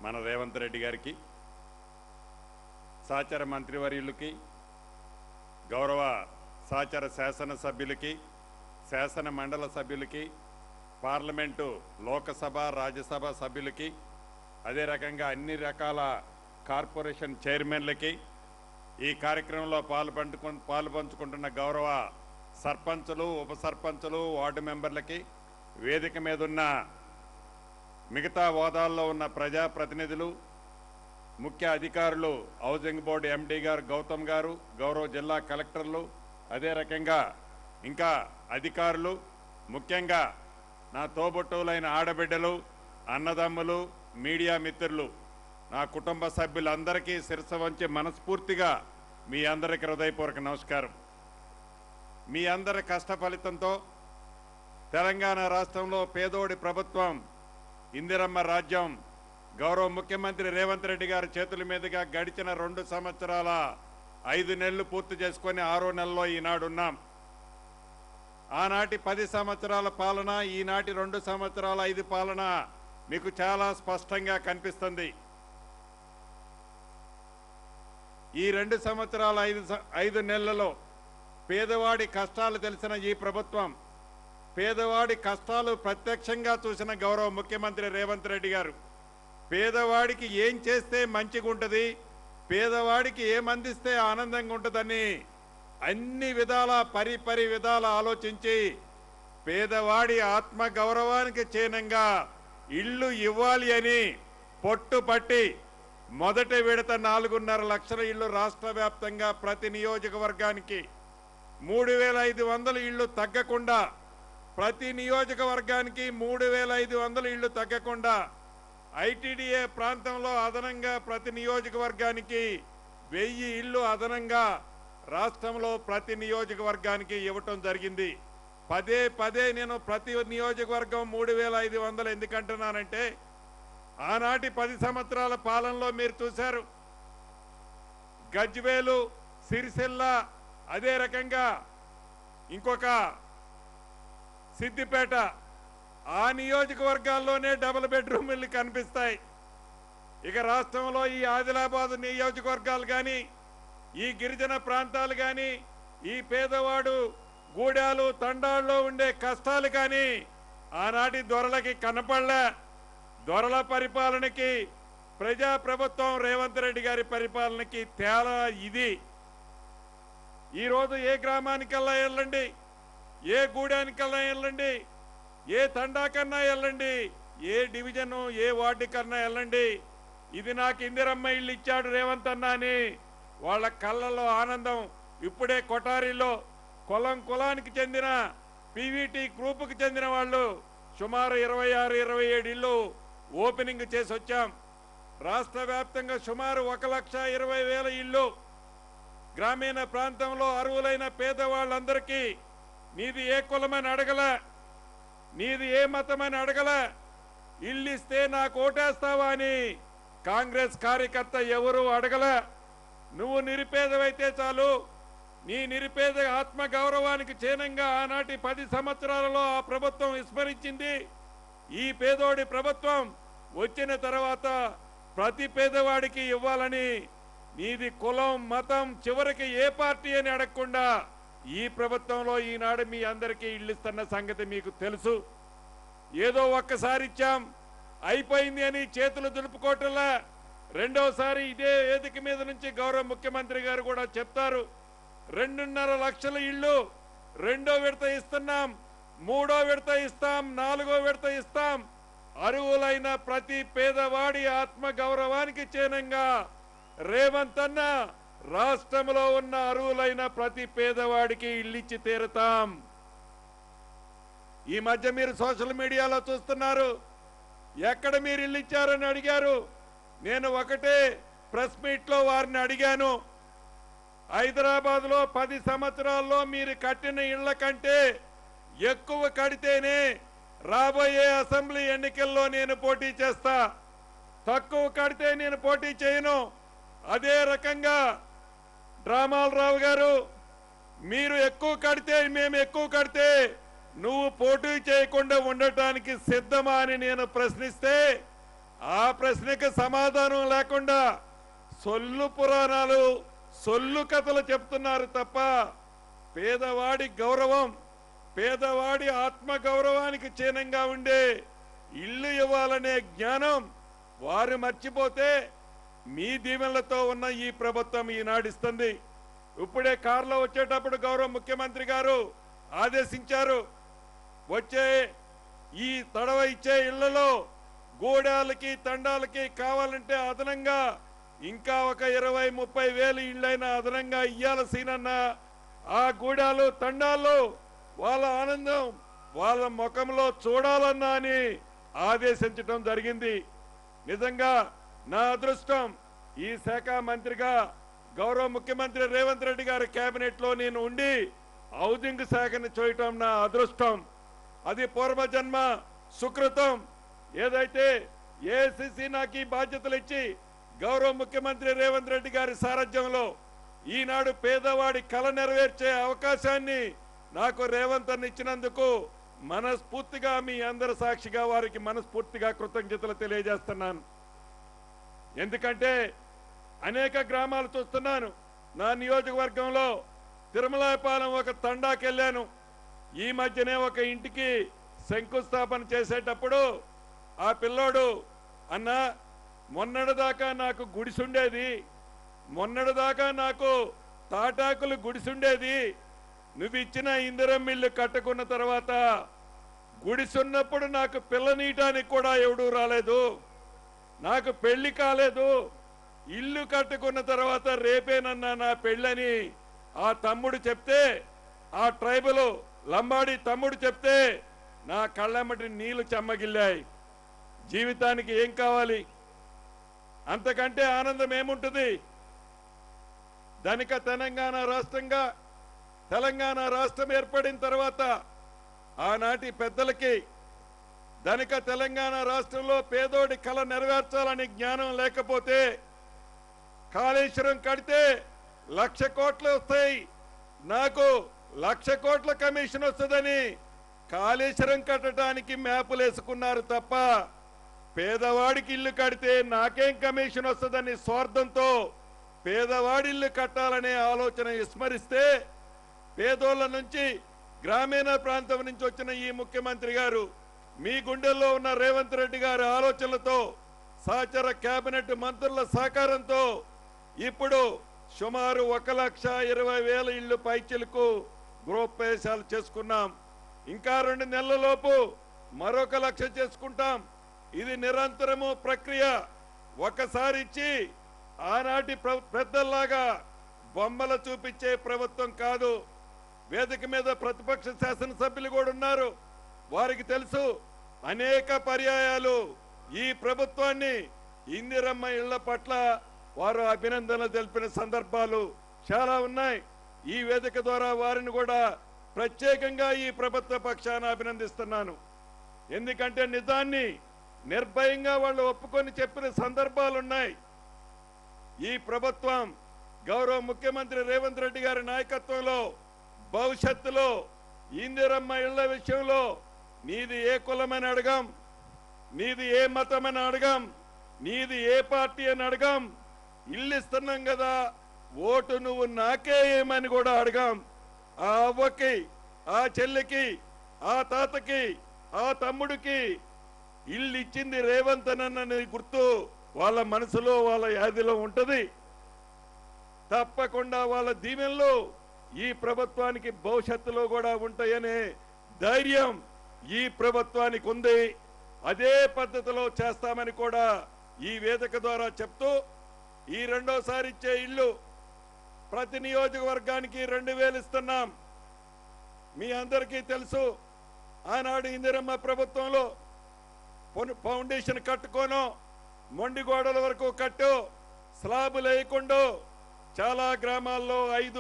మన రేవంత్ రెడ్డి గారికి, సహచర మంత్రివర్యులకి, గౌరవ సహచర శాసనసభ్యులకి, శాసన మండల సభ్యులకి, పార్లమెంటు లోకసభ రాజ్యసభ సభ్యులకి, అదే రకంగా అన్ని రకాల కార్పొరేషన్ చైర్మన్లకి, ఈ కార్యక్రమంలో పాలుపంచుకుంటున్న గౌరవ సర్పంచులు, ఉప సర్పంచులు, వార్డు మెంబర్లకి, వేదిక మీద ఉన్న మిగతా హోదాల్లో ఉన్న ప్రజాప్రతినిధులు, ముఖ్య అధికారులు, హౌసింగ్ బోర్డు ఎండీ గారు గౌతమ్ గారు, గౌరవ జిల్లా కలెక్టర్లు, అదే రకంగా ఇంకా అధికారులు, ముఖ్యంగా నా తోబుట్టువులైన ఆడబిడ్డలు, అన్నదమ్ములు, మీడియా మిత్రులు, నా కుటుంబ సభ్యులందరికీ శిరస్సు వంచి మనస్ఫూర్తిగా మీ అందరికీ హృదయపూర్వక నమస్కారం. మీ అందరి కష్ట ఫలితంతో తెలంగాణ రాష్ట్రంలో పేదోడి ప్రభుత్వం, ఇందిరమ్మ రాజ్యం, గౌరవ ముఖ్యమంత్రి రేవంత్ రెడ్డి గారి చేతుల మీదుగా గడిచిన 2 సంవత్సరాల 5 నెలలు పూర్తి చేసుకొని 6వ నెలలో ఈనాడున్నాం. ఆనాటి 10 సంవత్సరాల పాలన, ఈనాటి 2 సంవత్సరాల 5 పాలన మీకు చాలా స్పష్టంగా కనిపిస్తుంది. ఈ 2 సంవత్సరాల 5 నెలలలో పేదవాడి కష్టాలు తెలిసిన ఈ ప్రభుత్వం, పేదవాడి కష్టాలు ప్రత్యక్షంగా చూసిన గౌరవ ముఖ్యమంత్రి రేవంత్ రెడ్డి గారు, పేదవాడికి ఏం చేస్తే మంచిగా ఉంటుంది, పేదవాడికి ఏమందిస్తే ఆనందంగా ఉంటుందని అన్ని విధాల పరి విధాల ఆలోచించి పేదవాడి ఆత్మ గౌరవానికి చిహ్నంగా ఇల్లు ఇవ్వాలి అని పట్టుపట్టి మొదటి విడత 4.5 లక్షల ఇళ్లు రాష్ట్ర వ్యాప్తంగా ప్రతి నియోజకవర్గానికి 3,500 ఇళ్లు తగ్గకుండా, ప్రతి నియోజకవర్గానికి 3,500 ఇళ్లు తగ్గకుండా, ఐటీడీఏ ప్రాంతంలో అదనంగా ప్రతి నియోజకవర్గానికి 1000 ఇళ్లు అదనంగా రాష్ట్రంలో ప్రతి నియోజకవర్గానికి ఇవ్వటం జరిగింది. పదే నేను ప్రతి నియోజకవర్గం 3,500 ఎందుకంటున్నానంటే, ఆనాటి 10 సంవత్సరాల పాలనలో మీరు చూశారు, గజ్వేలు, సిరిసిల్ల, అదే రకంగా ఇంకొక సిద్దిపేట, ఆ నియోజకవర్గాల్లోనే డబుల్ బెడ్రూమ్ ఇల్లు కనిపిస్తాయి. ఇక రాష్ట్రంలో ఈ ఆదిలాబాద్ నియోజకవర్గాలు కానీ, ఈ గిరిజన ప్రాంతాలు కానీ, ఈ పేదవాడు గూడాలు తండాల్లో ఉండే కష్టాలు కానీ ఆనాటి దొరలకి కనపడలే. దొరల పరిపాలనకి ప్రజాప్రభుత్వం రేవంత్ రెడ్డి గారి పరిపాలనకి తేడా ఇది. ఈరోజు ఏ గ్రామానికల్లా వెళ్ళండి, ఏ గూడానికల్లా వెళ్ళండి, ఏ తండాకన్నా వెళ్ళండి, ఏ డివిజను ఏ వార్డు కన్నా వెళ్ళండి, ఇది నాకు ఇందిరమ్మ ఇల్లు ఇచ్చాడు రేవంత్ అన్న అని వాళ్ళ కళ్ళల్లో ఆనందం. ఇప్పుడే కొటారిలో కులానికి చెందిన పీవీటీ గ్రూపుకి చెందిన వాళ్ళు సుమారు 26-27 ఇళ్ళు ఓపెనింగ్ చేసి వచ్చాం. రాష్ట్ర వ్యాప్తంగా సుమారు 1,20,000 ఇళ్ళు గ్రామీణ ప్రాంతంలో అర్హులైన పేదవాళ్ళందరికీ నీది ఏ కులమని అడగల, నీది ఏ మతమని అడగల, ఇల్లు ఇస్తే నాకు ఓటేస్తావా అని కాంగ్రెస్ కార్యకర్త ఎవరూ అడగల. నువ్వు నిరుపేదవైతే చాలు, నీ నిరుపేద ఆత్మ గౌరవానికి చిహ్నంగా ఆనాటి 10 సంవత్సరాలలో ఆ ప్రభుత్వం విస్మరించింది. ఈ పేదోడి ప్రభుత్వం వచ్చిన తర్వాత ప్రతి పేదవాడికి ఇవ్వాలని, నీది కులం మతం చివరికి ఏ పార్టీ అని అడగకుండా ఈ ప్రభుత్వంలో ఈనాడు మీ అందరికీ ఇల్లు ఇస్తున్న సంగతి మీకు తెలుసు. ఏదో ఒక్కసారి ఇచ్చాం అయిపోయింది అని చేతులు దులుపుకోవటంలా, రెండోసారి ఇదే వేదిక మీద నుంచి గౌరవ ముఖ్యమంత్రి గారు కూడా చెప్తారు, 2.5 లక్షల ఇళ్ళు 2వ విడత ఇస్తున్నాం, 3వ విడత ఇస్తాం, 4వ విడత ఇస్తాం. అర్హులైన ప్రతి పేదవాడి ఆత్మ గౌరవానికి చిహ్నంగా రేవంత్ అన్న రాష్ట్రంలో ఉన్న అర్హులైన ప్రతి పేదవాడికి ఇల్లిచ్చి తీరుతాం. ఈ మధ్య మీరు సోషల్ మీడియాలో చూస్తున్నారు, ఎక్కడ మీరు ఇల్లు ఇచ్చారని అడిగారు. నేను ఒకటే ప్రెస్ మీట్లో వారిని అడిగాను, హైదరాబాద్లో 10 సంవత్సరాల్లో మీరు కట్టిన ఇళ్ల కంటే ఎక్కువ కడితేనే రాబోయే అసెంబ్లీ ఎన్నికల్లో నేను పోటీ చేస్తా, తక్కువ కడితే నేను పోటీ చేయను. అదే రకంగా డ్రామాలరావు గారు, మీరు ఎక్కువ కడితే మేము ఎక్కువ కడితే నువ్వు పోటీ చేయకుండా ఉండటానికి సిద్ధమా అని నేను ప్రశ్నిస్తే ఆ ప్రశ్నకి సమాధానం లేకుండా సొల్లు పురాణాలు సొల్లు కథలు చెప్తున్నారు తప్ప పేదవాడి గౌరవం, పేదవాడి ఆత్మ గౌరవానికి చిహ్నంగా ఉండే ఇల్లు ఇవ్వాలనే జ్ఞానం వారు మర్చిపోతే మీ దీవెనలతో ఉన్న ఈ ప్రభుత్వం ఈనాడిస్తుంది. ఇప్పుడే కారులో వచ్చేటప్పుడు గౌరవ ముఖ్యమంత్రి గారు ఆదేశించారు, వచ్చే ఈ తడవ ఇచ్చే ఇళ్లలో గూడాలకి తండాలకి కావాలంటే అదనంగా ఇంకా ఒక 20-30 వేలు ఇళ్ళైనా అదనంగా ఇయ్యాల సీనన్న. ఆ గూడాలు తండాల్లో వాళ్ళ ఆనందం వాళ్ళ ముఖంలో చూడాలన్నా అని ఆదేశించడం జరిగింది. నిజంగా నా అదృష్టం ఈ శాఖ మంత్రిగా గౌరవ ముఖ్యమంత్రి రేవంత్ రెడ్డి గారి కేబినెట్ లో నేను ఉండి హౌసింగ్ శాఖను చేయటం నా అదృష్టం. అది పూర్వజన్మ సుకృతం. ఏదైతే ఏఐసిసి నాకు ఈ బాధ్యతలు ఇచ్చి గౌరవ ముఖ్యమంత్రి రేవంత్ రెడ్డి గారి సారథ్యంలో ఈనాడు పేదవాడి కల నెరవేర్చే అవకాశాన్ని నాకు రేవంత్ అన్న ఇచ్చినందుకు మనస్ఫూర్తిగా మీ అందరి సాక్షిగా వారికి మనస్ఫూర్తిగా కృతజ్ఞతలు తెలియజేస్తున్నాను. ఎందుకంటే అనేక గ్రామాలు చూస్తున్నాను. నా నియోజకవర్గంలో తిరుమలాయపాలెం ఒక తండాకెళ్ళాను. ఈ మధ్యనే ఒక ఇంటికి శంకుస్థాపన చేసేటప్పుడు ఆ పిల్లోడు, అన్న మొన్నటిదాకా నాకు గుడిసుండేది, మొన్నటిదాకా నాకు తాటాకులు గుడిసుండేది, నువ్వు ఇచ్చిన ఇందిరం ఇల్లు కట్టుకున్న తర్వాత గుడిసున్నప్పుడు నాకు పిల్లనీయటానికి కూడా ఎవడూ రాలేదు, నాకు పెళ్లి కాలేదు, ఇల్లు కట్టుకున్న తర్వాత రేపేనన్నా నా పెళ్ళని ఆ తమ్ముడు చెప్తే, ఆ ట్రైబల్ లంబాడి తమ్ముడు చెప్తే నా కళ్ళమ్మటి నీళ్లు చెమ్మగిల్లాయి. జీవితానికి ఏం కావాలి? అంతకంటే ఆనందం ఏముంటుంది? ధనిక తెలంగాణ రాష్ట్రం ఏర్పడిన తర్వాత ఆనాటి పెద్దలకి ధనిక తెలంగాణ రాష్ట్రంలో పేదోడి కల నెరవేర్చాలని జ్ఞానం లేకపోతే కాళేశ్వరం కడితే 1,00,000 కోట్లు వస్తాయి, నాకు 1,00,000 కోట్ల కమిషన్ వస్తుందని కాళేశ్వరం కట్టడానికి మ్యాపులు వేసుకున్నారు తప్ప పేదవాడికి ఇల్లు కడితే నాకేం కమిషన్ వస్తుందని స్వార్థంతో పేదవాడి ఇల్లు కట్టాలనే ఆలోచన విస్మరిస్తే, పేదోళ్ల నుంచి గ్రామీణ ప్రాంతం నుంచి వచ్చిన ఈ ముఖ్యమంత్రి గారు మీ గుండెల్లో ఉన్న రేవంత్ రెడ్డి గారి ఆలోచనలతో సహచర కేబినెట్ మంత్రుల సహకారంతో ఇప్పుడు సుమారు 1,20,000 ఇళ్లు పైచిలకు గృహప్రవేశాలు చేసుకున్నాం. ఇంకా 2 నెలల లోపు మరొక 1,00,000 చేసుకుంటాం. ఇది నిరంతరము ప్రక్రియ. ఒకసారి ఇచ్చి ఆనాటి పెద్దల్లాగా బొమ్మలు చూపించే ప్రభుత్వం కాదు. వేదిక మీద ప్రతిపక్ష శాసనసభ్యులు కూడా ఉన్నారు. వారికి తెలుసు అనేక పర్యాయాలు ఈ ప్రభుత్వాన్ని ఇందిరమ్మ ఇళ్ల పట్ల వారు అభినందనలు తెలిపిన సందర్భాలు చాలా ఉన్నాయి. ఈ వేదిక ద్వారా వారిని కూడా ప్రత్యేకంగా ఈ ప్రభుత్వ పక్షాన అభినందిస్తున్నాను. ఎందుకంటే నిజాన్ని నిర్భయంగా వాళ్ళు ఒప్పుకొని చెప్పిన సందర్భాలున్నాయి. ఈ ప్రభుత్వం గౌరవ ముఖ్యమంత్రి రేవంత్ రెడ్డి గారి నాయకత్వంలో భవిష్యత్తులో ఇందిరమ్మ ఇళ్ల విషయంలో నీది ఏ కులమని అడగం, నీది ఏ మతమని అడగం, నీది ఏ పార్టీ అని అడగం, ఇల్లు ఇస్తున్నాం కదా ఓటు నువ్వు నాకే ఏమని కూడా అడగం. ఆ అవ్వకి, ఆ చెల్లికి, ఆ తాతకి, ఆ తమ్ముడికి ఇల్లు ఇచ్చింది రేవంత్ అన్న గుర్తు వాళ్ళ మనసులో వాళ్ళ యాదిలో ఉంటది. తప్పకుండా వాళ్ళ దీవెనలు ఈ ప్రభుత్వానికి భవిష్యత్తులో కూడా ఉంటాయనే ధైర్యం ఈ ప్రభుత్వానికి ఉంది. అదే పద్ధతిలో చేస్తామని కూడా ఈ వేదిక ద్వారా చెప్తూ, ఈ రెండోసారి ఇచ్చే ఇల్లు ప్రతి నియోజకవర్గానికి 2,000 ఇస్తున్నాం. మీ అందరికీ తెలుసు, ఆనాడు ఇందిరమ్మ ప్రభుత్వంలో ఫౌండేషన్ కట్టుకోను, మొండి గోడల వరకు కట్టు, స్లాబులు వేయకుండా చాలా గ్రామాల్లో 5